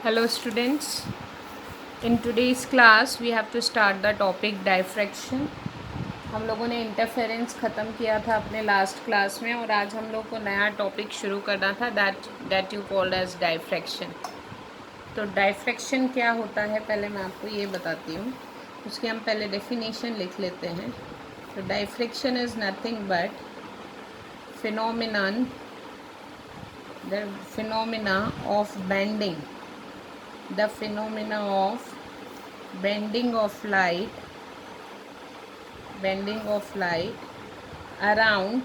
Hello students, in today's class we have to start the topic diffraction. हम लोगों ने interference ख़त्म किया था अपने लास्ट क्लास में और आज हम लोग को नया टॉपिक शुरू करना था that you called as diffraction. तो डाइफ्रैक्शन क्या होता है पहले मैं आपको ये बताती हूँ. उसकी हम पहले डेफिनेशन लिख लेते हैं. तो diffraction is nothing but the phenomena of bending around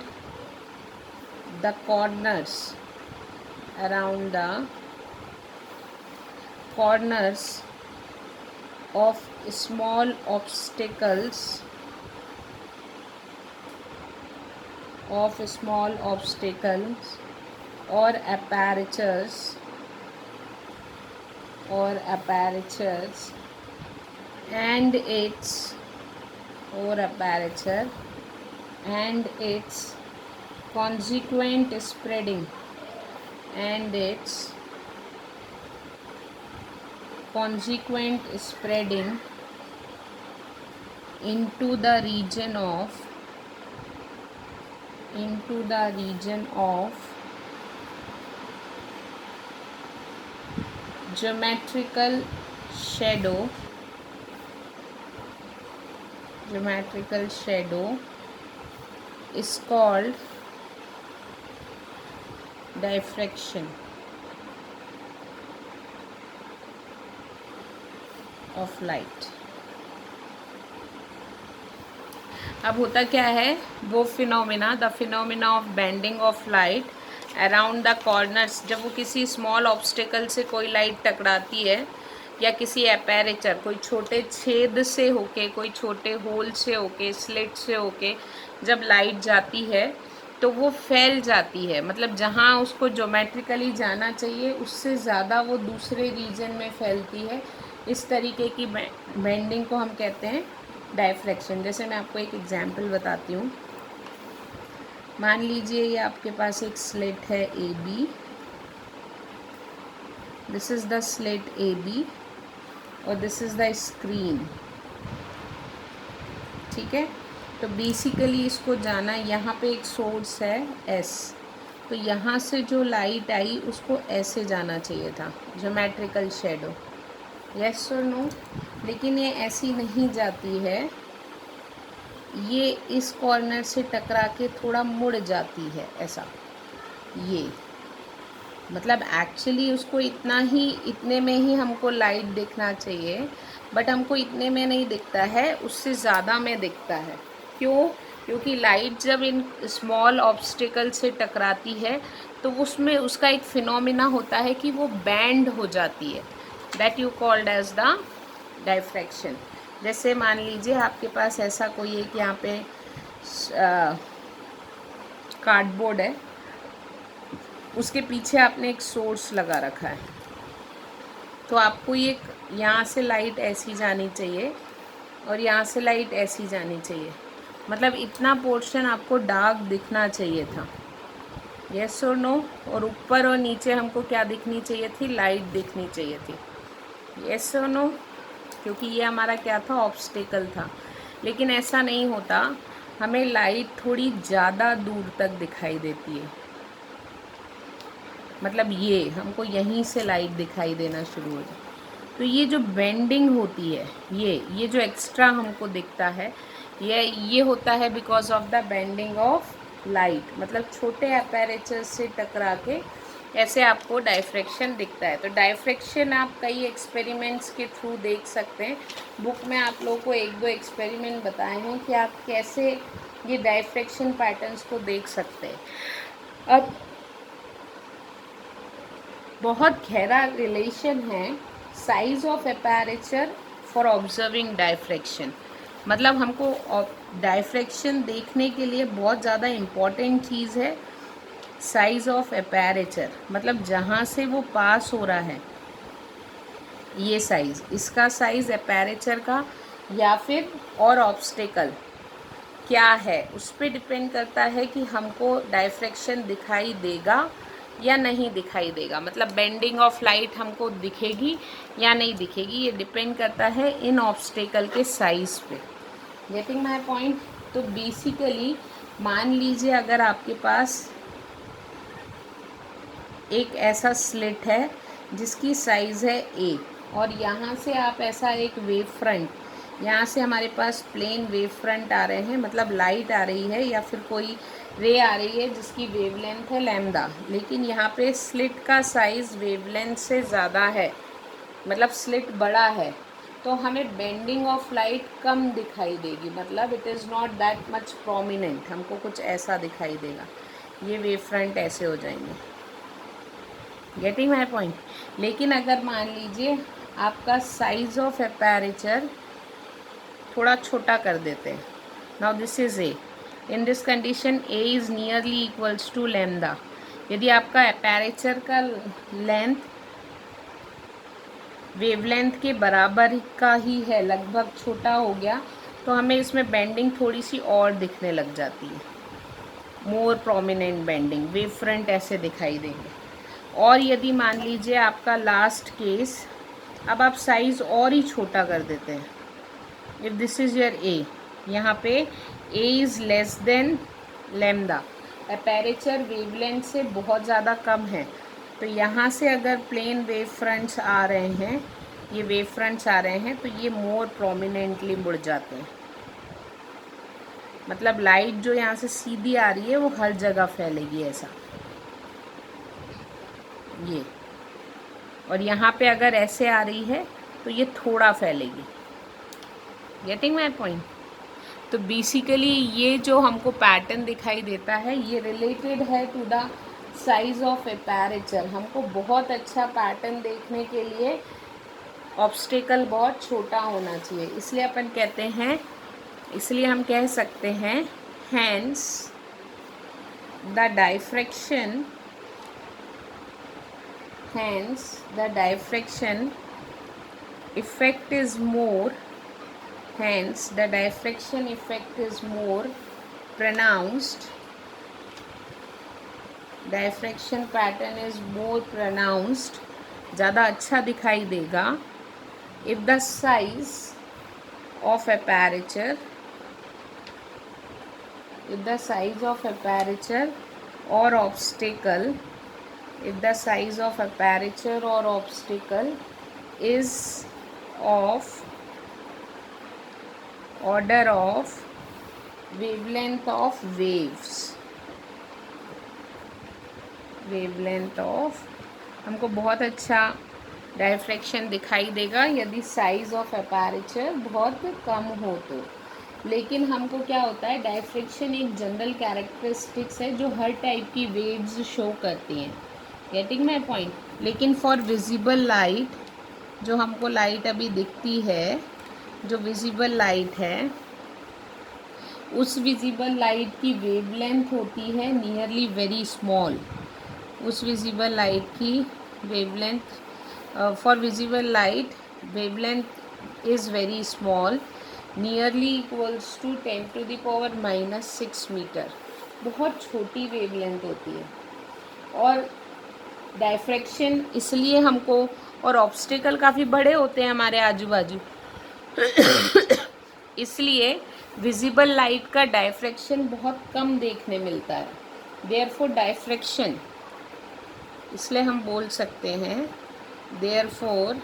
the corners of small obstacles or apertures and its consequent spreading into the region of geometrical shadow is called diffraction of light. अब होता क्या है वो the phenomena of bending of light around the corners. जब वो किसी small obstacle से कोई लाइट टकराती है या किसी एपेरेचर कोई छोटे छेद से होके कोई छोटे होल से होके स्लिट से होके जब लाइट जाती है तो वो फैल जाती है. मतलब जहाँ उसको ज्योमेट्रिकली जाना चाहिए उससे ज़्यादा वो दूसरे रीजन में फैलती है. इस तरीके की बेंडिंग को हम कहते हैं डाइफ्रैक्शन. जैसे मैं आपको एक एग्जांपल बताती हूँ. मान लीजिए ये आपके पास एक स्लिट है A B. This is the slit A B और दिस इज़ द स्क्रीन. ठीक है. तो बेसिकली इसको जाना यहाँ पे एक सोर्स है एस. तो यहाँ से जो लाइट आई उसको ऐसे जाना चाहिए था ज्योमेट्रिकल शेडो. यस और नो. लेकिन ये ऐसी नहीं जाती है. ये इस कॉर्नर से टकरा के थोड़ा मुड़ जाती है ऐसा. ये मतलब एक्चुअली उसको इतने में ही हमको लाइट दिखना चाहिए बट हमको इतने में नहीं दिखता है, उससे ज़्यादा में दिखता है. क्यों? क्योंकि लाइट जब इन स्मॉल ऑब्स्टिकल से टकराती है तो उसमें उसका एक फिनोमिना होता है कि वो बैंड हो जाती है. That you called as the diffraction. जैसे मान लीजिए आपके पास ऐसा कोई एक यहाँ पे कार्डबोर्ड है, उसके पीछे आपने एक सोर्स लगा रखा है. तो आपको ये यहाँ से लाइट ऐसी जानी चाहिए और यहाँ से लाइट ऐसी जानी चाहिए. मतलब इतना पोर्शन आपको डार्क दिखना चाहिए था. यस और नो. और ऊपर और नीचे हमको क्या दिखनी चाहिए थी? लाइट दिखनी चाहिए थी. यस और नो. क्योंकि ये हमारा क्या था? ऑब्स्टिकल था. लेकिन ऐसा नहीं होता. हमें लाइट थोड़ी ज़्यादा दूर तक दिखाई देती है. मतलब ये हमको यहीं से लाइट दिखाई देना शुरू हो जाए. तो ये जो बेंडिंग होती है ये जो एक्स्ट्रा हमको दिखता है ये होता है because of the bending of light. मतलब छोटे अपेरेचर से टकरा के ऐसे आपको डाइफ्रैक्शन दिखता है. तो डाइफ्रैक्शन आप कई एक्सपेरिमेंट्स के थ्रू देख सकते हैं. बुक में आप लोगों को एक दो एक्सपेरिमेंट बताए हैं कि आप कैसे ये डाइफ्रैक्शन पैटर्न्स को देख सकते हैं. अब बहुत गहरा रिलेशन है size of aperture for observing diffraction. मतलब हमको डाइफ्रैक्शन देखने के लिए बहुत ज़्यादा इम्पॉर्टेंट चीज़ है साइज ऑफ एपेरेचर. मतलब जहाँ से वो पास हो रहा है ये साइज़, इसका साइज़ एपेरेचर का या फिर और ऑब्स्टिकल क्या है उस पर डिपेंड करता है कि हमको डाइफ्रैक्शन दिखाई देगा या नहीं दिखाई देगा, मतलब बेंडिंग ऑफ लाइट हमको दिखेगी या नहीं दिखेगी, ये डिपेंड करता है इन ऑब्स्टेकल के साइज़ पे। Getting my point. तो बेसिकली मान लीजिए अगर आपके पास एक ऐसा स्लिट है जिसकी साइज़ है ए, और यहाँ से आप ऐसा एक वेव फ्रंट, यहाँ से हमारे पास प्लेन वेव फ्रंट आ रहे हैं, मतलब लाइट आ रही है या फिर कोई रे आ रही है जिसकी वेवलेंथ है लैम्डा, लेकिन यहाँ पे स्लिट का साइज़ वेवलेंथ से ज़्यादा है, मतलब स्लिट बड़ा है, तो हमें बेंडिंग ऑफ लाइट कम दिखाई देगी, मतलब it is not that much prominent, हमको कुछ ऐसा दिखाई देगा, ये वेव फ्रंट ऐसे हो जाएंगे। Getting my point. लेकिन अगर मान लीजिए आपका साइज ऑफ एपेरेचर थोड़ा छोटा कर देते हैं, now this is A, in this condition A is nearly equals to lambda. यदि आपका एपेरेचर का लेंथ वेवलेंथ के बराबर का ही है, लगभग छोटा हो गया, तो हमें इसमें बेंडिंग थोड़ी सी और दिखने लग जाती है, मोर प्रोमिनेंट बेंडिंग, वेव फ्रंट ऐसे दिखाई देंगे। और यदि मान लीजिए आपका लास्ट केस, अब आप साइज़ और ही छोटा कर देते हैं, if this is your a, यहाँ पे a is less than lambda, aperture wavelength से बहुत ज़्यादा कम है, तो यहाँ से अगर प्लेन वेव फ्रंट्स आ रहे हैं, ये वेव फ्रंट्स आ रहे हैं, तो ये मोर प्रोमिनेंटली मुड़ जाते हैं, मतलब लाइट जो यहाँ से सीधी आ रही है वो हर जगह फैलेगी ऐसा, ये, और यहाँ पे अगर ऐसे आ रही है तो ये थोड़ा फैलेगी। Getting my point. तो बेसिकली ये जो हमको पैटर्न दिखाई देता है ये रिलेटेड है टू द साइज ऑफ एपेरेचर। हमको बहुत अच्छा पैटर्न देखने के लिए ऑब्स्टेकल बहुत छोटा होना चाहिए, इसलिए अपन कहते हैं, इसलिए हम कह सकते हैं hence the diffraction, hence the diffraction effect is more, hence the diffraction effect is more pronounced, diffraction pattern is more pronounced, ज़्यादा अच्छा दिखाई देगा if the size of aperture, if the size of aperture or obstacle, if the size of aperture or obstacle is of order of wavelength of waves, wavelength of, हमको बहुत अच्छा diffraction दिखाई देगा यदि साइज़ ऑफ एपेरेचर बहुत कम हो तो। लेकिन हमको क्या होता है, डायफ्रैक्शन एक जनरल कैरेक्टरिस्टिक्स है जो हर टाइप की वेव्स शो करती हैं। Getting my point. लेकिन फॉर विजिबल लाइट, जो हमको लाइट अभी दिखती है, जो विजिबल लाइट है, उस विजिबल लाइट की वेवलेंथ होती है नियरली वेरी स्मॉल, उस विजिबल लाइट की wavelength, for visible light wavelength is very small, nearly equals to 10⁻⁻⁶ metre, बहुत छोटी वेवलेंथ होती है। और डायफ्रैक्शन इसलिए हमको, और ऑब्स्टेकल काफ़ी बड़े होते हैं हमारे आजू बाजू इसलिए विजिबल लाइट का डायफ्रैक्शन बहुत कम देखने मिलता है। देयरफॉर डायफ्रैक्शन, इसलिए हम बोल सकते हैं therefore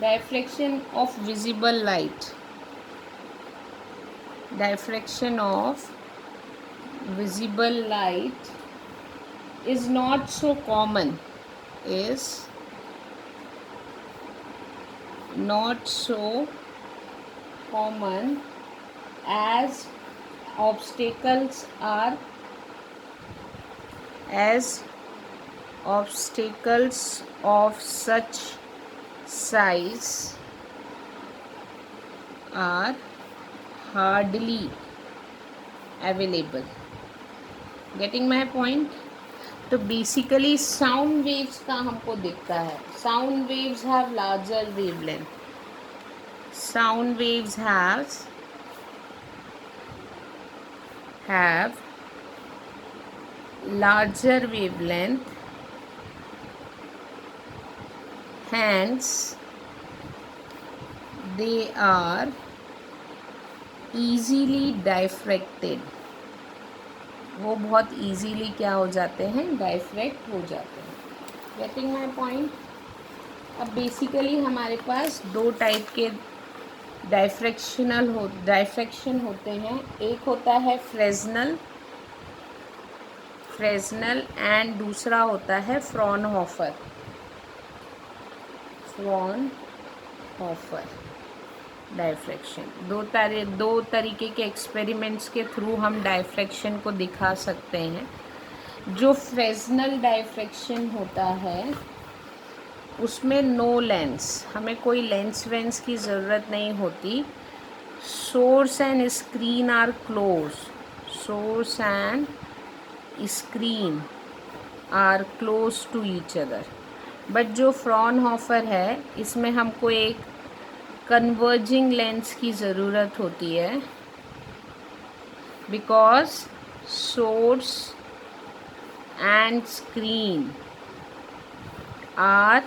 diffraction of visible light, diffraction of visible light is not so common, is not so common as obstacles are, as obstacles of such size are hardly available। Getting my point. तो basically sound waves का हमको दिखता है, sound waves have larger wavelength, sound waves have larger wavelength, hence they are easily diffracted. वो बहुत easily क्या हो जाते हैं, diffract हो जाते हैं. Getting my point? अब बेसिकली हमारे पास दो टाइप के डाइफ्रैक्शन होते हैं. एक होता है फ्रेस्नल एंड दूसरा होता है फ्रॉनहोफर डाइफ्रैक्शन. दो तरीके के एक्सपेरिमेंट्स के थ्रू हम डाइफ्रैक्शन को दिखा सकते हैं. जो फ्रेस्नल डाइफ्रैक्शन होता है उसमें नो लेंस, हमें कोई लेंस वेंस की ज़रूरत नहीं होती. Source and screen are close, source and screen are close to each other. But जो फ्रॉनहोफर है इसमें हमको एक कन्वर्जिंग लेंस की ज़रूरत होती है, because source and screen are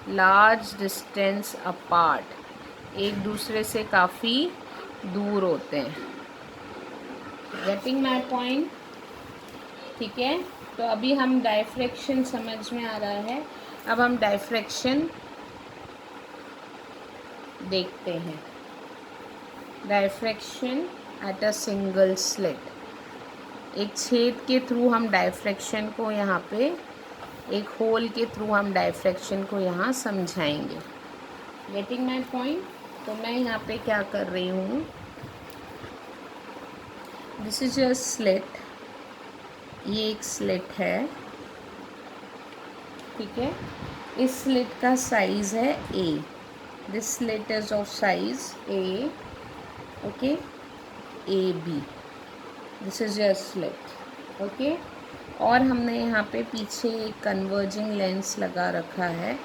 large distance apart, एक दूसरे से काफ़ी दूर होते हैं. Getting my point? ठीक है. तो अभी हम डाइफ्रैक्शन समझ में आ रहा है. अब हम डाइफ्रैक्शन देखते हैं. Diffraction at a single slit, एक छेद के थ्रू हम डाइफ्रैक्शन को यहाँ पे, एक होल के थ्रू हम डाइफ्रैक्शन को यहाँ समझाएंगे. Getting my point? तो मैं यहाँ पे क्या कर रही हूँ, दिस इज अ स्लिट, ये एक स्लिट है. ठीक है. इस स्लिट का साइज़ है A. This slit is of size A. Okay, AB. This is a slit. Okay. और हमने यहाँ पे पीछे एक कन्वर्जिंग लेंस लगा रखा है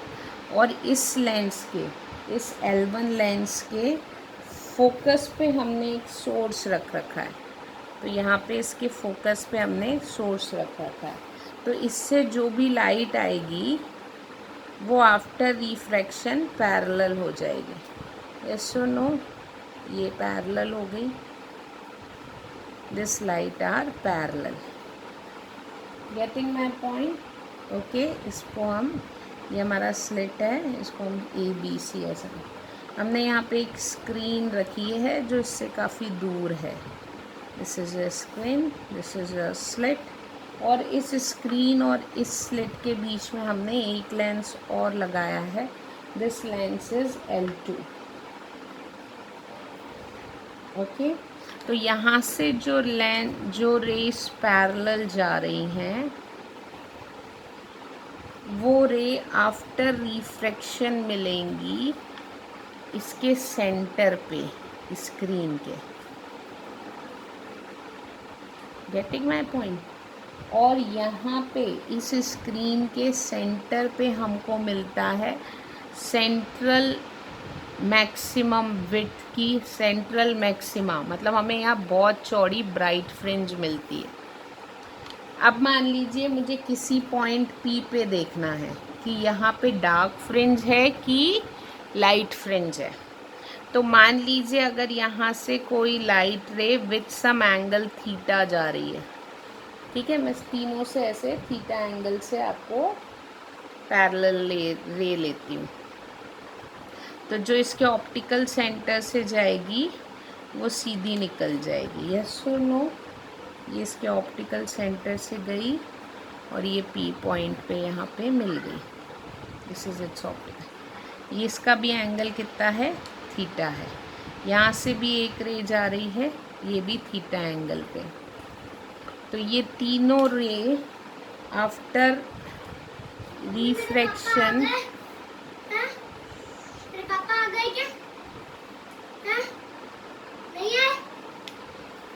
और इस लेंस के, इस L1 लेंस के फोकस पे हमने एक सोर्स रख रखा है. तो यहाँ पे इसके फोकस पे हमने सोर्स रख रखा है. तो इससे जो भी लाइट आएगी वो आफ्टर रिफ्रैक्शन पैरेलल हो जाएगी. यस और नो? ये पैरेलल हो गई. This light are parallel. Getting my point? Okay. इसको हम, ये हमारा स्लिट है, इसको हम ABC ऐसा, हमने यहाँ पे एक स्क्रीन रखी है जो इससे काफ़ी दूर है. This is a screen, this is a slit. और इस स्क्रीन और इस स्लिट के बीच में हमने एक लेंस और लगाया है. This lens is L2. Okay. तो यहाँ से जो रेस पैरेलल जा रही हैं वो रे आफ्टर रिफ्रैक्शन मिलेंगी इसके सेंटर पे, स्क्रीन के. Getting my point? और यहाँ पे इस स्क्रीन के सेंटर पे हमको मिलता है सेंट्रल मैक्सिमम विड्थ की, सेंट्रल मैक्सिमा, मतलब हमें यहाँ बहुत चौड़ी ब्राइट फ्रिंज मिलती है. अब मान लीजिए मुझे किसी पॉइंट P पे देखना है कि यहाँ पे डार्क फ्रिंज है कि लाइट फ्रिंज है. तो मान लीजिए अगर यहाँ से कोई लाइट रे विथ सम एंगल थीटा जा रही है. ठीक है. मैं तीनों से ऐसे थीटा एंगल से आपको पैरेलल रे लेती हूँ. तो जो इसके ऑप्टिकल सेंटर से जाएगी वो सीधी निकल जाएगी. यस और नो? ये इसके ऑप्टिकल सेंटर से गई और ये P पॉइंट पे यहाँ पे मिल गई. This is it's optical. ये इसका भी एंगल कितना है, थीटा है. यहाँ से भी एक रे जा रही है, ये भी थीटा एंगल पे. तो ये तीनों रे आफ्टर रिफ्रैक्शन,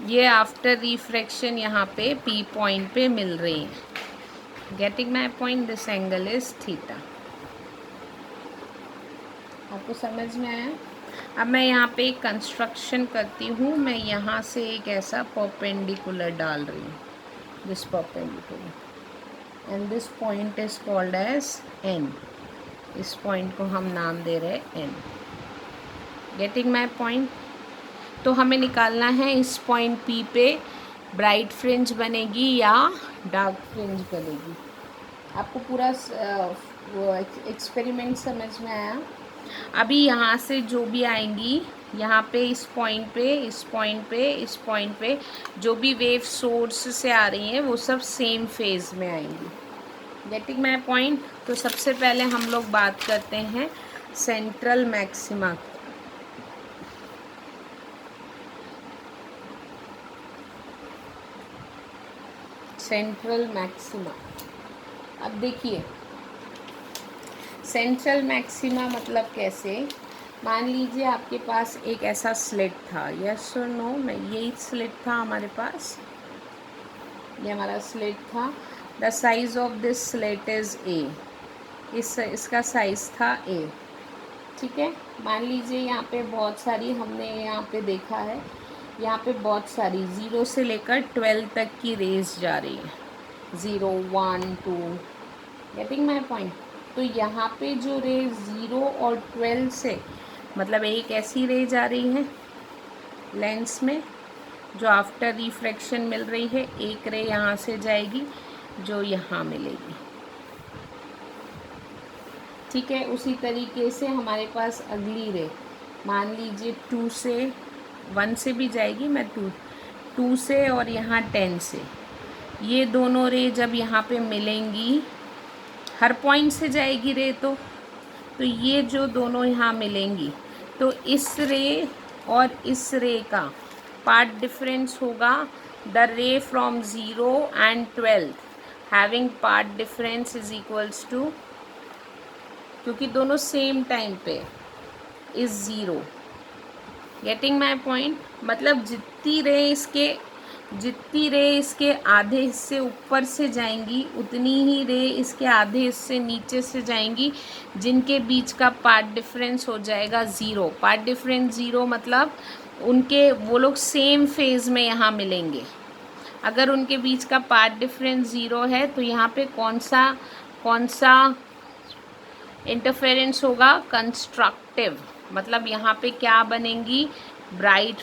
ये आफ्टर रिफ्रैक्शन यहाँ पे P पॉइंट पे मिल रही हैं. Getting my point? This angle is theta. आपको समझ में आया? अब मैं यहाँ पे एक कंस्ट्रक्शन करती हूँ. मैं यहाँ से एक ऐसा परपेंडिकुलर डाल रही हूँ. this perpendicular, and this point is called as N. इस पॉइंट को हम नाम दे रहे हैं N. Getting my point? तो हमें निकालना है इस पॉइंट P पे ब्राइट फ्रिंज बनेगी या डार्क फ्रिंज बनेगी. आपको पूरा वो एक्सपेरिमेंट समझ में आया? अभी यहाँ से जो भी आएंगी, यहाँ पे इस पॉइंट पे, इस पॉइंट पे, इस पॉइंट पे जो भी वेव सोर्स से आ रही हैं वो सब सेम फेज में आएंगी. Getting my point? तो सबसे पहले हम लोग बात करते हैं सेंट्रल मैक्सिमा. Central maxima. अब देखिए, सेंट्रल मैक्सिमा मतलब कैसे? मान लीजिए आपके पास एक ऐसा स्लिट था. यस और नो? मैं यही स्लिट था हमारे पास, ये हमारा स्लिट था. The size of this slit is a. इसका साइज़ था ए. ठीक है. मान लीजिए यहाँ पे बहुत सारी, हमने यहाँ पे देखा है, यहाँ पे बहुत सारी 0 से लेकर 12 तक की रेज जा रही है. 0, 1, 2. Getting my point? तो यहाँ पे जो रे 0 और 12 से, मतलब एक ऐसी रे जा रही है लेंस में जो आफ्टर रिफ्रैक्शन मिल रही है. एक रे यहाँ से जाएगी जो यहाँ मिलेगी. ठीक है. उसी तरीके से हमारे पास अगली रे, मान लीजिए 2 से, 1 से भी जाएगी, मैं 2 से और यहाँ 10 से. ये दोनों रे जब यहाँ पे मिलेंगी, हर पॉइंट से जाएगी रे, तो ये जो दोनों यहाँ मिलेंगी, तो इस रे और इस रे का पार्ट डिफरेंस होगा. The ray from 0 and 12 having path difference is equals to, क्योंकि दोनों सेम टाइम पे, इज 0. Getting my point? मतलब जितनी रे इसके आधे हिस्से ऊपर से जाएंगी, उतनी ही रे इसके आधे हिस्से नीचे से जाएंगी, जिनके बीच का पार्ट डिफरेंस हो जाएगा 0. पार्ट डिफरेंस 0 मतलब वो लोग सेम फेज में यहाँ मिलेंगे. अगर उनके बीच का पार्ट डिफरेंस 0 है तो यहाँ पे कौन सा इंटरफेरेंस होगा? कंस्ट्रक्टिव. मतलब यहाँ पे क्या बनेंगी? ब्राइट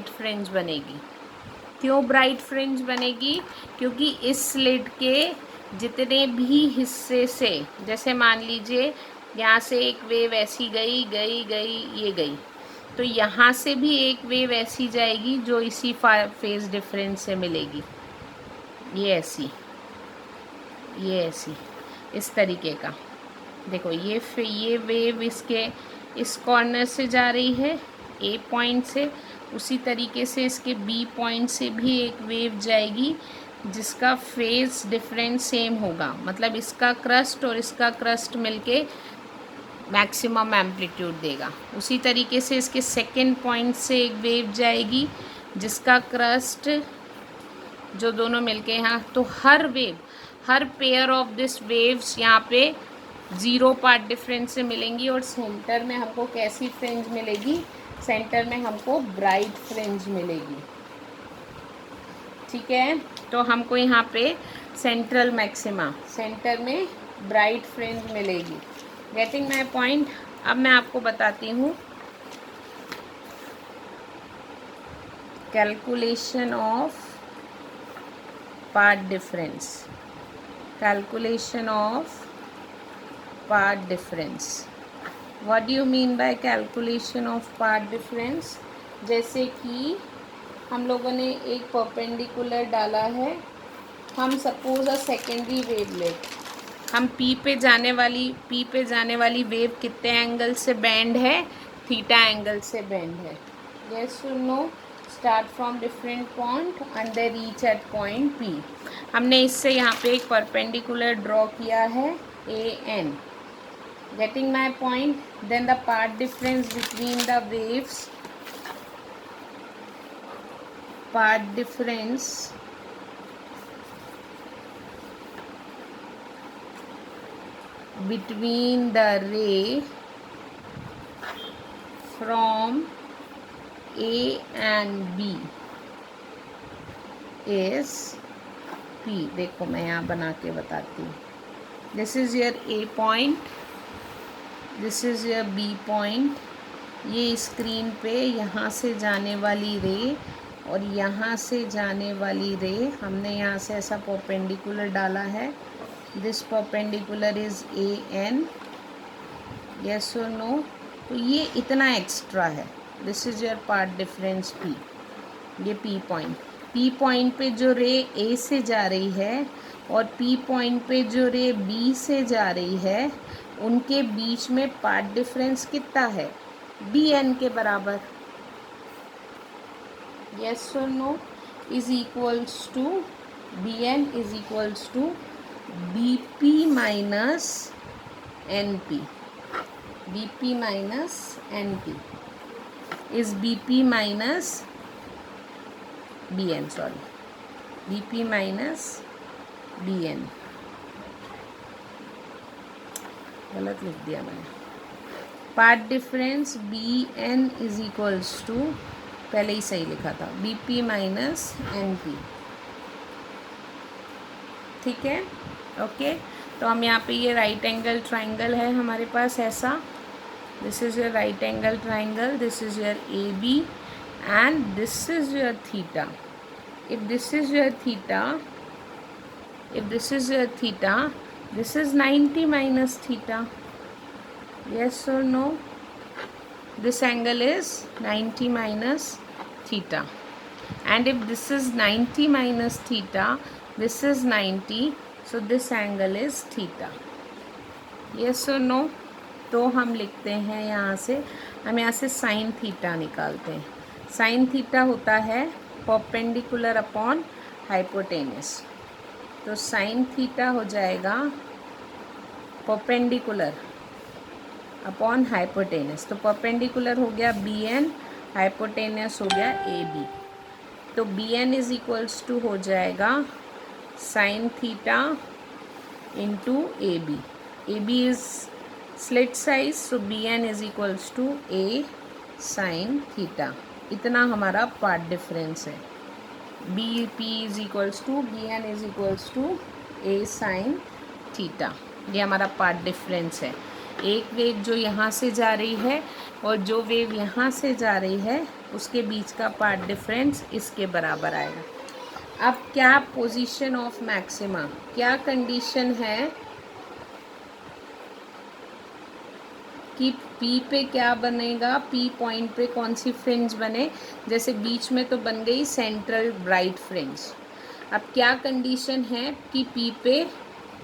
फ्रिंज बनेगी. क्यों ब्राइट फ्रिंज बनेगी? क्योंकि इस स्लिट के जितने भी हिस्से से, जैसे मान लीजिए यहाँ से एक वेव ऐसी गई, ये गई, तो यहाँ से भी एक वेव ऐसी जाएगी जो इसी फेज डिफरेंस से मिलेगी. ये ऐसी, इस तरीके का. देखो ये वेव इसके इस कॉर्नर से जा रही है ए पॉइंट से, उसी तरीके से इसके बी पॉइंट से भी एक वेव जाएगी जिसका फेज डिफरेंस सेम होगा. मतलब इसका क्रस्ट और इसका क्रस्ट मिलके मैक्सिमम एम्पलीट्यूड देगा. उसी तरीके से इसके सेकेंड पॉइंट से एक वेव जाएगी जिसका क्रस्ट, जो दोनों मिलके यहाँ, तो हर पेयर ऑफ दिस वेव्स यहाँ पे 0 पार्ट डिफरेंस से मिलेंगी. और सेंटर में हमको कैसी फ्रिंज मिलेगी? सेंटर में हमको ब्राइट फ्रिंज मिलेगी. ठीक है. तो हमको यहाँ पे सेंट्रल मैक्सिमा, सेंटर में ब्राइट फ्रिंज मिलेगी. Getting my point? अब मैं आपको बताती हूँ calculation of path difference. What do you mean by calculation of path difference? जैसे कि हम लोगों ने एक परपेंडिकुलर डाला है. हम सपोज अ सेकेंडरी वेवलेट, हम पी पे जाने वाली वेव कितने एंगल से बैंड है? थीटा एंगल से बैंड है. यस और no? Start from different point and they reach at point P. हमने इससे यहाँ पे एक परपेंडिकुलर ड्रॉ किया है AN. Getting my point? Then the path difference between the waves, between the ray from A and B is P. देखो मैं यहाँ बना के बताती हूँ। This is your A point, this is your B point. ये स्क्रीन पे यहाँ से जाने वाली रे और यहाँ से जाने वाली रे हमने यहाँ से ऐसा परपेंडिकुलर डाला है। This perpendicular is A N, yes और नो। तो ये इतना एक्स्ट्रा है। This is your path difference P. ये पी पॉइंट, पी पॉइंट पे जो रे ए से जा रही है और पी पॉइंट पे जो रे बी से जा रही है, उनके बीच में पार्ट डिफरेंस कितना है? बी एन के बराबर। यस और no. Is equals to B N is equals to B P minus N P. B P minus N P is B P minus B N, sorry, B P minus B N. गलत लिख दिया मैंने। Path difference B N is equals to, पहले ही सही लिखा था, B P minus N P. ठीक है, ओके। तो हम यहाँ पे ये राइट एंगल ट्राइंगल है हमारे पास ऐसा। This is your right angle triangle, this is your A B and this is your theta. If this is your theta, if this is your theta, this is 90 minus theta. Yes or no? This angle is 90 minus theta. And if this is 90 minus theta, this is 90, so this angle is theta. Yes or no? तो हम लिखते हैं यहाँ से, हम यहाँ से sine theta निकालते हैं। साइन थीटा होता है परपेंडिकुलर अपॉन हाइपोटेनस। तो साइन थीटा हो जाएगा परपेंडिकुलर अपॉन हाइपोटेनस। तो परपेंडिकुलर हो गया बी एन, हाइपोटेनस हो गया ए बी। तो B N is equals to हो जाएगा sine theta into A B. A B is slit size, so B N is equals to A sine theta. इतना हमारा पार्ट डिफरेंस है। B P is equals to B N is equals to A sine theta. ये हमारा path difference है। एक wave जो यहाँ से जा रही है और जो वेव यहाँ से जा रही है, उसके बीच का पार्ट डिफरेंस इसके बराबर आएगा। अब क्या पोजीशन ऑफ मैक्सिमा, क्या कंडीशन है कि P पे क्या बनेगा, P पॉइंट पे कौन सी फ्रिंज बने। जैसे बीच में तो बन गई सेंट्रल ब्राइट फ्रिंज। अब क्या कंडीशन है कि P पे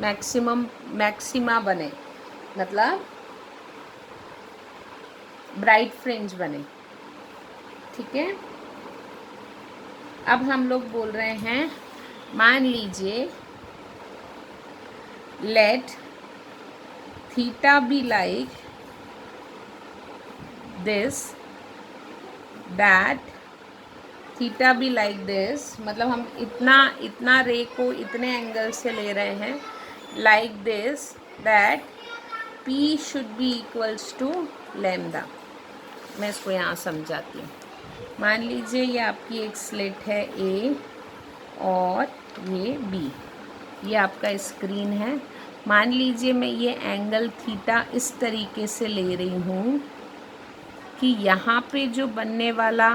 मैक्सिमा बने, मतलब ब्राइट फ्रिंज बने। ठीक है, अब हम लोग बोल रहे हैं, मान लीजिए let theta be like this, that theta भी लाइक दिस, मतलब हम इतना रे को इतने एंगल से ले रहे हैं, like this, that P should be equals to lambda. मैं इसको यहाँ समझाती हूँ। मान लीजिए ये आपकी एक स्लिट है A और ये B, ये आपका स्क्रीन है। मान लीजिए मैं ये एंगल थीटा इस तरीके से ले रही हूँ कि यहाँ पे जो बनने वाला,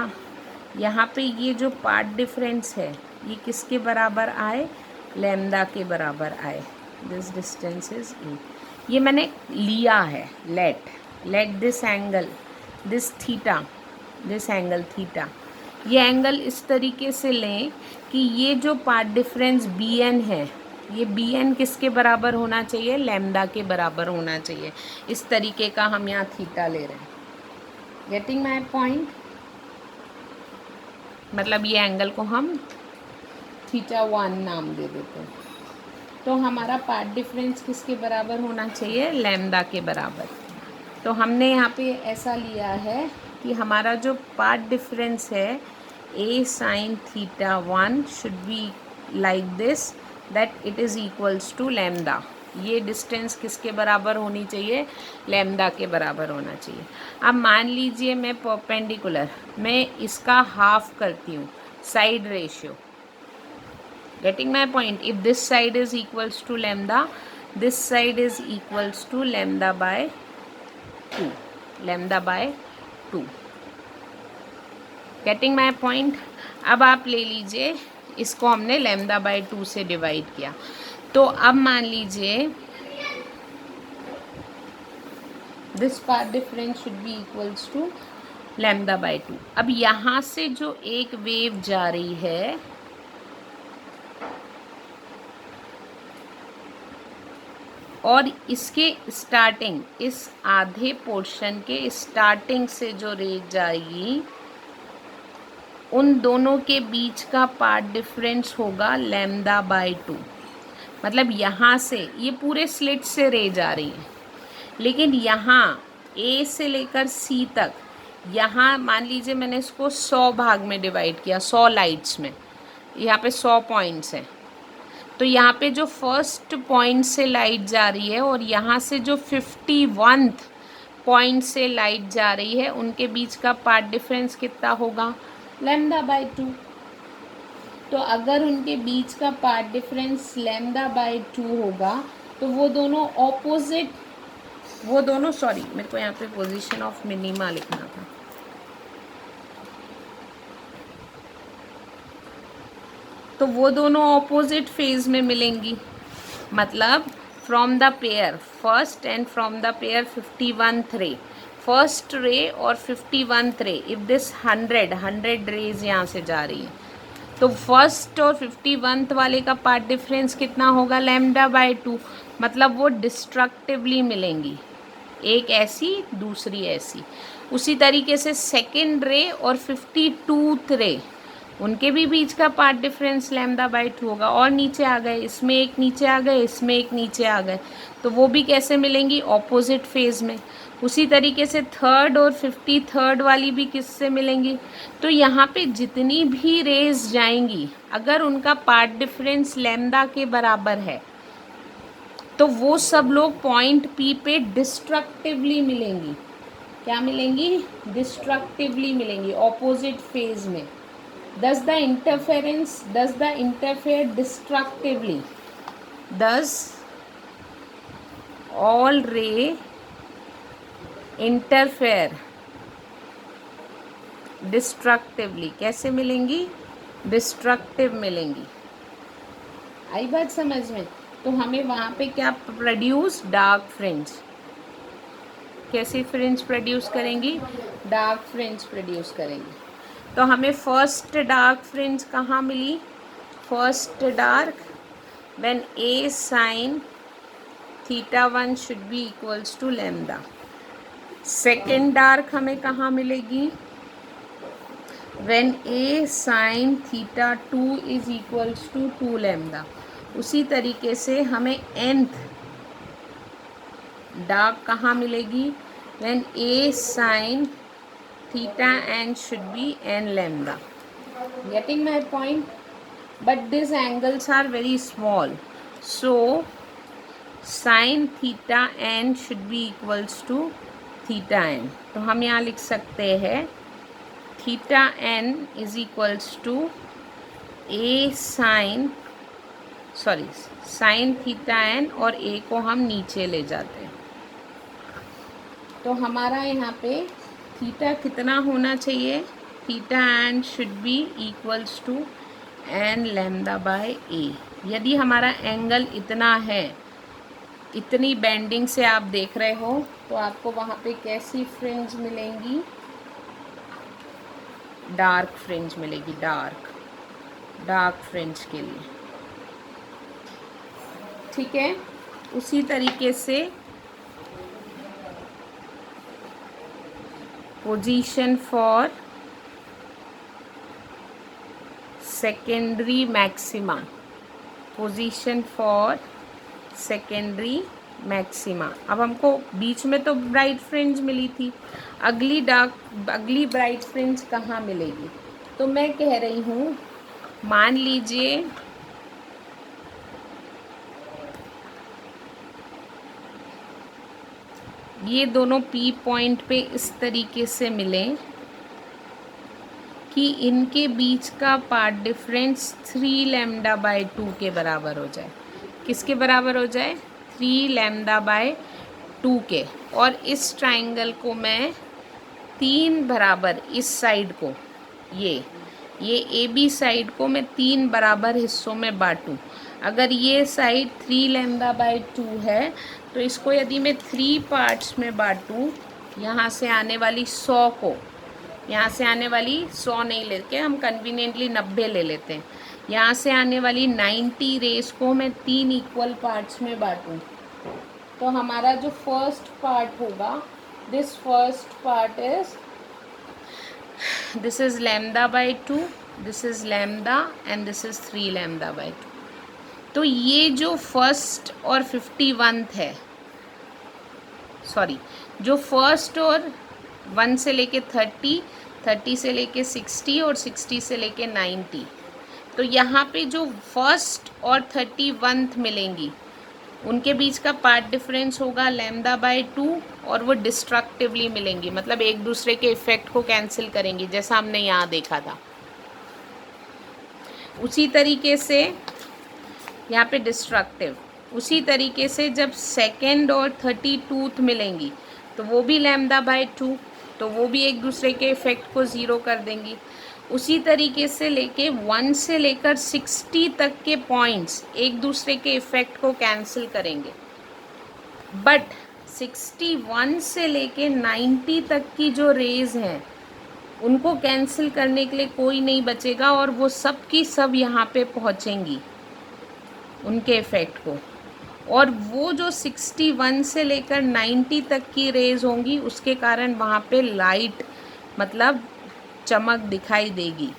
यहाँ पे ये जो पार्ट डिफरेंस है, ये किसके बराबर आए? लैम्डा के बराबर आए। This distance is a. ये मैंने लिया है, let this angle, this theta, this angle theta, ये एंगल इस तरीके से लें कि ये जो पार्ट डिफरेंस बी एन है, ये बी एन किसके बराबर होना चाहिए? लैम्डा के बराबर होना चाहिए। इस तरीके का हम यहाँ थीटा ले रहे हैं। Getting my point? मतलब ये एंगल को हम थीटा 1 नाम दे देते हैं। तो हमारा पार्ट डिफरेंस किसके बराबर होना चाहिए? लैम्डा के बराबर। तो हमने यहाँ पे ऐसा लिया है कि हमारा जो पार्ट डिफरेंस है a sine theta 1 should be like this, that it is equals to lambda. ये डिस्टेंस किसके बराबर होनी चाहिए? लैम्डा के बराबर होना चाहिए। अब मान लीजिए मैं परपेंडिकुलर, मैं इसका हाफ करती हूँ, side ratio. Getting my point? If this side is equals to lambda, this side is equals to lambda by 2. lambda by 2. Getting my point? अब आप ले लीजिए, इसको हमने लैम्डा बाय 2 से डिवाइड किया, तो अब मान लीजिए this path difference should be equals to lambda by 2. अब यहाँ से जो एक वेव जा रही है और इसके स्टार्टिंग, इस आधे पोर्शन के स्टार्टिंग से जो रेज जाएगी, उन दोनों के बीच का पार्ट डिफरेंस होगा लैम्डा बाय 2. मतलब यहाँ से ये पूरे स्लिट से रेज आ रही है, लेकिन यहाँ ए से लेकर सी तक, यहाँ मान लीजिए मैंने इसको 100 भाग में डिवाइड किया, 100 लाइट्स में, यहाँ पे 100 पॉइंट्स हैं, तो यहाँ पे जो फर्स्ट पॉइंट से लाइट जा रही है और यहाँ से जो 51th पॉइंट से लाइट जा रही है, उनके बीच का पार्ट डिफरेंस कितना होगा? Lambda by 2. तो अगर उनके बीच का पार्ट डिफरेंस लैम्डा बाय 2 होगा, तो वो दोनों सॉरी, मेरे को यहाँ पे पोजीशन ऑफ मिनिमा लिखना था, तो वो दोनों ऑपोजिट फेज में मिलेंगी. मतलब from the pair first and from the pair 51th रे, फर्स्ट रे और 51th रे, इफ दिस 100 रेज यहाँ से जा रही है, तो फर्स्ट और 51th वाले का पार्ट डिफरेंस कितना होगा? Lambda by 2. मतलब वो डिस्ट्रक्टिवली मिलेंगी, एक ऐसी दूसरी ऐसी. उसी तरीके से सेकेंड रे और 52th रे, उनके भी बीच का पार्ट डिफरेंस लैम्डा बाय 2 होगा. और नीचे आ गए, इसमें एक नीचे आ गए, इसमें एक नीचे आ गए, तो वो भी कैसे मिलेंगी? ऑपोजिट फेज में. उसी तरीके से थर्ड और 53rd वाली भी किससे मिलेंगी? तो यहाँ पे जितनी भी रेज जाएंगी, अगर उनका पार्ट डिफरेंस लैम्डा के बराबर है, तो वो सब लोग पॉइंट पी पे डिस्ट्रक्टिवली मिलेंगी. क्या मिलेंगी? डिस्ट्रक्टिवली मिलेंगी, ऑपोजिट फेज में. Does the interfere destructively? Does all ray interfere destructively? कैसे मिलेंगी? डिस्ट्रक्टिव मिलेंगी. आई बात समझ में? तो हमें वहाँ पे क्या प्रोड्यूस? Dark fringe. कैसी फ्रिंज प्रोड्यूस करेंगी? डार्क फ्रिंज प्रोड्यूस करेंगी. तो हमें फर्स्ट डार्क फ्रिंज कहाँ मिली? First dark when a sine θ1 should be equals to lambda. Second dark हमें कहाँ मिलेगी? When a sine θ2 is equals to 2 lambda. उसी तरीके से हमें nth डार्क कहाँ मिलेगी? When a sine θn should be n lambda. Getting my point? But these angles are very small, so sin θn should be equals to θn. तो हम यहाँ लिख सकते हैं θn is equals to a sin θn, और a को हम नीचे ले जाते हैं. तो हमारा यहाँ पे थीटा कितना होना चाहिए? Theta n should be equals to n lambda by a. यदि हमारा एंगल इतना है, इतनी बेंडिंग से आप देख रहे हो, तो आपको वहाँ पे कैसी फ्रिंज मिलेंगी? डार्क फ्रिंज मिलेगी. डार्क फ्रिंज के लिए. ठीक है. उसी तरीके से position for secondary maxima. Position for secondary maxima. अब हमको बीच में तो ब्राइट फ्रिंज मिली थी, अगली ब्राइट फ्रिंज कहाँ मिलेगी? तो मैं कह रही हूँ, मान लीजिए ये दोनों P पॉइंट पे इस तरीके से मिलें, कि इनके बीच का पार्ट डिफरेंस 3 लैम्डा बाय 2 के बराबर हो जाए। किसके बराबर हो जाए? 3 लैम्डा बाय 2 के। और इस ट्राइंगल को मैं 3 बराबर, इस साइड को, ये ए बी साइड को मैं 3 बराबर हिस्सों में बांटूं। अगर ये साइड 3 लैम्डा बाय 2 है तो इसको यदि मैं 3 पार्ट्स में बांटूं, यहाँ से आने वाली 100 को, यहाँ से आने वाली 100 नहीं लेके हम कन्वीनियंटली 90 ले लेते हैं, यहाँ से आने वाली 90 रेस को मैं 3 इक्वल पार्ट्स में बांटूं, तो हमारा जो फर्स्ट पार्ट होगा, this first part is, this is lambda by 2, this is lambda and this is 3 lambda by 2। तो ये जो फर्स्ट और 51th है, सॉरी, जो फर्स्ट और 1 से लेके 30, 30 से लेके 60 और 60 से लेके 90, तो यहाँ पे जो फर्स्ट और 31th मिलेंगी उनके बीच का पार्ट डिफरेंस होगा लैम्डा बाय 2 और वो डिस्ट्रक्टिवली मिलेंगी, मतलब एक दूसरे के इफेक्ट को कैंसिल करेंगी, जैसा हमने यहाँ देखा था। उसी तरीके से यहाँ पे डिस्ट्रक्टिव, उसी तरीके से जब सेकेंड और 32th मिलेंगी तो वो भी लैम्डा बाय 2, तो वो भी एक दूसरे के इफेक्ट को ज़ीरो कर देंगी। उसी तरीके से लेके 1 से लेकर 60 तक के पॉइंट्स एक दूसरे के इफेक्ट को कैंसिल करेंगे, बट 61 से लेके 90 तक की जो रेज हैं उनको कैंसिल करने के लिए कोई नहीं बचेगा और वो सब की सब यहाँ पे पहुँचेंगी उनके इफ़ेक्ट को। और वो जो 61 से लेकर 90 तक की रेज होंगी उसके कारण वहाँ पे लाइट, मतलब चमक दिखाई देगी,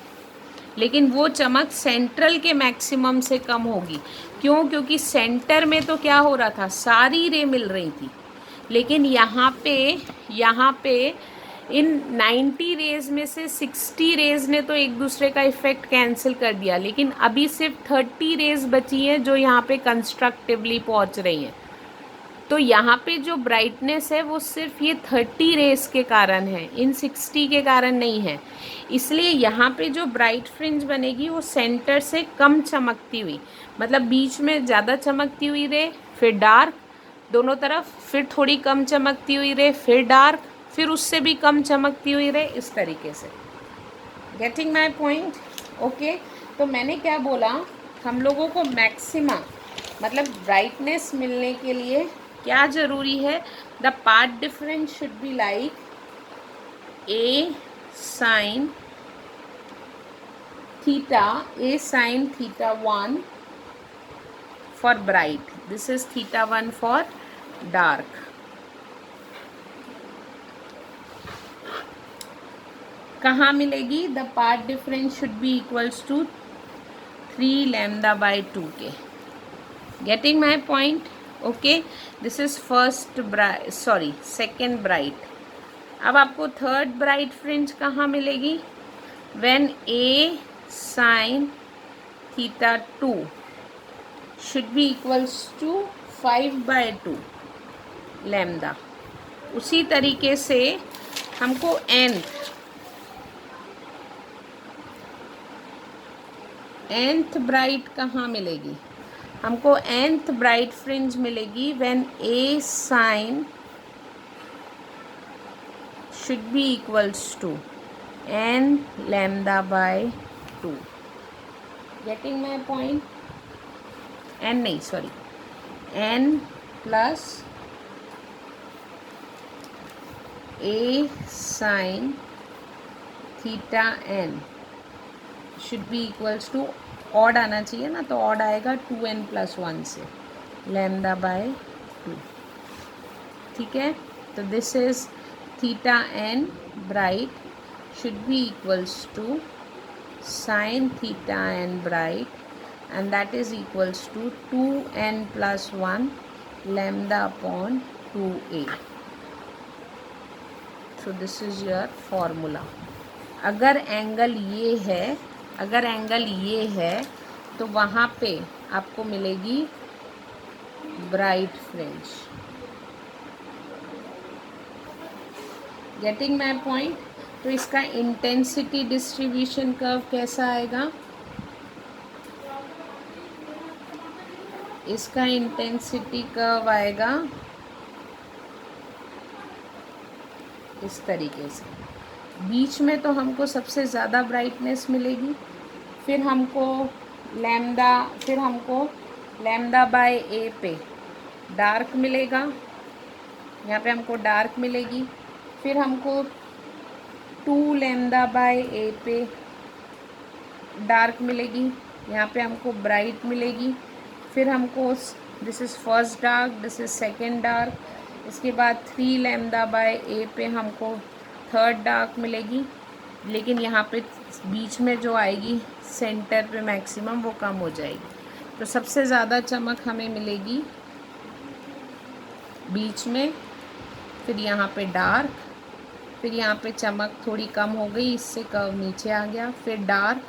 लेकिन वो चमक सेंट्रल के मैक्सिमम से कम होगी। क्यों? क्योंकि सेंटर में तो क्या हो रहा था, सारी रे मिल रही थी, लेकिन यहाँ पे इन 90 रेज में से 60 रेज ने तो एक दूसरे का इफेक्ट कैंसिल कर दिया, लेकिन अभी सिर्फ 30 रेज बची हैं जो यहाँ पे कंस्ट्रक्टिवली पहुँच रही हैं। तो यहाँ पे जो ब्राइटनेस है वो सिर्फ ये 30 रेज के कारण है, इन 60 के कारण नहीं है। इसलिए यहाँ पे जो ब्राइट फ्रिंज बनेगी वो सेंटर से कम चमकती हुई, मतलब बीच में ज़्यादा चमकती हुई रे, फिर डार्क दोनों तरफ, फिर थोड़ी कम चमकती हुई रे, फिर डार्क, फिर उससे भी कम चमकती हुई रे, इस तरीके से। Getting my point? ओके। तो मैंने क्या बोला, हम लोगों को मैक्सिमा, मतलब ब्राइटनेस मिलने के लिए क्या ज़रूरी है, the path difference should be like a sine theta 1 for bright, this is theta 1 for dark. कहाँ मिलेगी? The path difference should be equals to 3 lambda by 2 के। Getting my point? Okay, this is first bright, sorry second bright. अब आपको third bright fringe कहाँ मिलेगी? When a sine theta 2 should be equals to 5/2 lambda. उसी तरीके से हमको nth bright कहाँ मिलेगी? हमको nth ब्राइट फ्रिंज मिलेगी when a sine should be equals to n lambda by 2। Getting my point? n नहीं, sorry, n plus a sine theta n should be equals to, odd आना चाहिए ना, तो odd आएगा 2n+1 से, lambda by 2। ठीक है, तो this is theta n bright should be equals to sine theta n bright, and that is equals to 2n+1 lambda upon 2a। So this is your formula. अगर angle ये है तो वहाँ पे आपको मिलेगी bright fringe. Getting my point? तो इसका इंटेंसिटी डिस्ट्रीब्यूशन कर्व कैसा आएगा? इसका इंटेंसिटी कर्व आएगा इस तरीके से। बीच में तो हमको सबसे ज़्यादा ब्राइटनेस मिलेगी, फिर हमको लैम्डा बाय ए पे डार्क मिलेगा, यहाँ पे हमको डार्क मिलेगी, फिर हमको 2 लैम्डा बाय ए पे डार्क मिलेगी, यहाँ पे हमको ब्राइट मिलेगी, फिर हमको this is first dark, this is second dark, इसके बाद 3 लैम्डा बाय ए पे हमको थर्ड डार्क मिलेगी, लेकिन यहाँ पे बीच में जो आएगी सेंटर पे मैक्सिमम वो कम हो जाएगी। तो सबसे ज़्यादा चमक हमें मिलेगी बीच में, फिर यहाँ पे डार्क, फिर यहाँ पे चमक थोड़ी कम हो गई, इससे कर्व नीचे आ गया, फिर डार्क,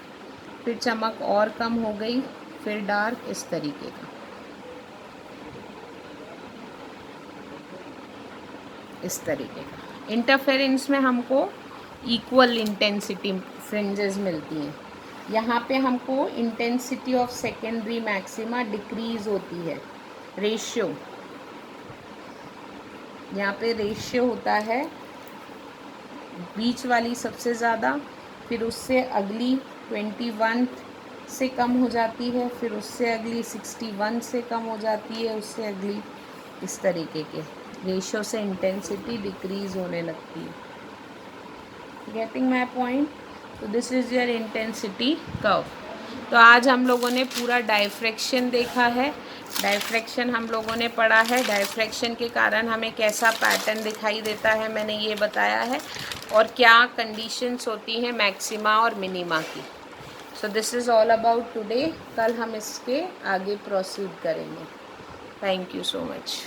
फिर चमक और कम हो गई, फिर डार्क, इस तरीके का। इस तरीके का इंटरफेरेंस में हमको इक्वल इंटेंसिटी फ्रिंजेस मिलती हैं। यहाँ पे हमको intensity of secondary maxima decrease होती है, रेशियो, यहाँ पे रेशियो होता है, बीच वाली सबसे ज़्यादा, फिर उससे अगली 21 से कम हो जाती है, फिर उससे अगली 61 से कम हो जाती है, उससे अगली, इस तरीके के रेशियो से इंटेंसिटी डिक्रीज होने लगती है। Getting my point? तो this is your intensity curve. तो आज हम लोगों ने पूरा डायफ्रैक्शन देखा है, डायफ्रैक्शन हम लोगों ने पढ़ा है, डायफ्रैक्शन के कारण हमें कैसा पैटर्न दिखाई देता है मैंने ये बताया है, और क्या कंडीशंस होती हैं मैक्सिमा और मिनिमा की। So this is all about today. कल हम इसके आगे प्रोसीड करेंगे। Thank you so much.